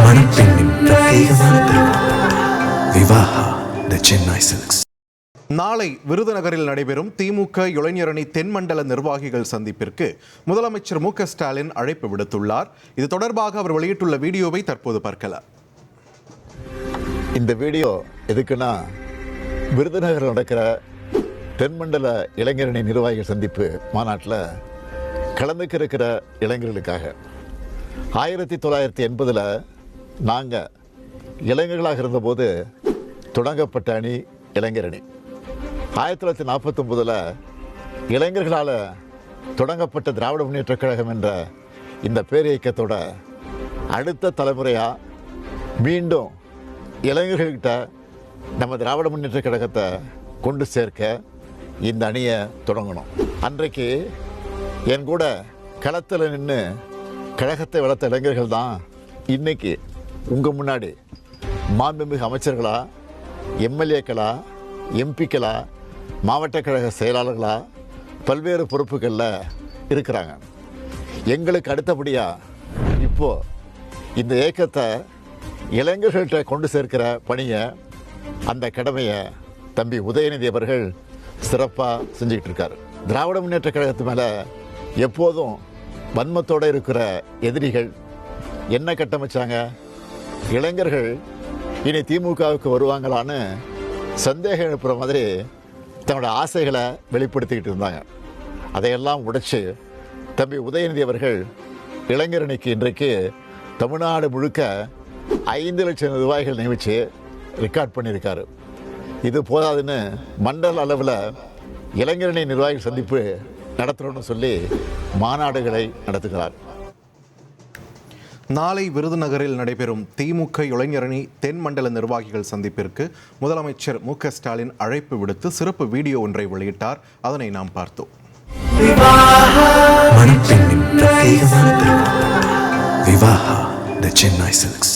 மணப்பெண்ணின் பிரத்யேகமான திருமணம் விவாஹா தி சென்னை சில்க்ஸ். நாளை விருதுநகரில் நடைபெறும் திமுக இளைஞரணி தென்மண்டல நிர்வாகிகள் சந்திப்பிற்கு முதலமைச்சர் மு.க.ஸ்டாலின் அழைப்பு விடுத்துள்ளார். இது தொடர்பாக அவர் வெளியிட்டுள்ள வீடியோவை தற்போது பார்க்கலாம். இந்த வீடியோ எதுக்குன்னா, விருதுநகரில் நடக்கிற தென்மண்டல இளைஞரணி நிர்வாகிகள் சந்திப்பு மாநாட்டில் கலந்துக்க இருக்கிற இளைஞர்களுக்காக 1980 நாங்கள் இளைஞர்களாக இருந்தபோது தொடங்கப்பட்ட அணி இளைஞரணி. 1949 இளைஞர்களால் தொடங்கப்பட்ட திராவிட முன்னேற்றக் கழகம் என்ற இந்த பேரியக்கத்தோட அடுத்த தலைமுறையாக மீண்டும் இளைஞர்கள்கிட்ட நம்ம திராவிட முன்னேற்றக் கழகத்தை கொண்டு சேர்க்க இந்த அணியை தொடங்கணும். அன்றைக்கு என் கூட களத்தில் நின்று கழகத்தை வளர்த்த இளைஞர்கள் தான் இன்னைக்கு உங்கள் முன்னாடி மாண்புமிகு அமைச்சர்களா, எம்எல்ஏக்களா, எம்பிக்களா, மாவட்ட கழக செயலாளர்களா பல்வேறு பொறுப்புகளில் இருக்கிறாங்க. எங்களுக்கு அடுத்தபடியாக இப்போது இந்த இயக்கத்தை இளைஞர்கள்ட்ட கொண்டு சேர்க்கிற பணியை, அந்த கடமையை தம்பி உதயநிதி அவர்கள் சிறப்பாக செஞ்சுக்கிட்டு இருக்கார். திராவிட முன்னேற்ற கழகத்து மேலே எப்போதும் வன்மத்தோடு இருக்கிற எதிரிகள் என்ன கட்டமைச்சாங்க? இளைஞர்கள் இனி திமுகவுக்கு வருவாங்களான்னு சந்தேகம் எழுப்புற மாதிரி தன்னோட ஆசைகளை வெளிப்படுத்திக்கிட்டு இருந்தாங்க. அதையெல்லாம் உடைச்சு தம்பி உதயநிதி அவர்கள் இளைஞரணிக்கு இன்றைக்கு தமிழ்நாடு முழுக்க 5 லட்சம் நிர்வாகிகள் நியமித்து ரெக்கார்ட் பண்ணியிருக்காரு. இது போதாதுன்னு மண்டல அளவில் இளைஞரணி நிர்வாகிகள் சந்திப்பு நடத்துகிறோன்னு சொல்லி மாநாடுகளை நடத்துகிறார். நாளை விருதுநகரில் நடைபெறும் திமுக இளைஞரணி தென்மண்டல நிர்வாகிகள் சந்திப்பிற்கு முதலமைச்சர் மு.க.ஸ்டாலின் அழைப்பு விடுத்து சிறப்பு வீடியோ ஒன்றை வெளியிட்டார். அதனை நாம் பார்த்தோம். மணப்பெண்ணின் பிரத்யேகமான திருமணம் விவாஹா தி சென்னை சில்க்ஸ்.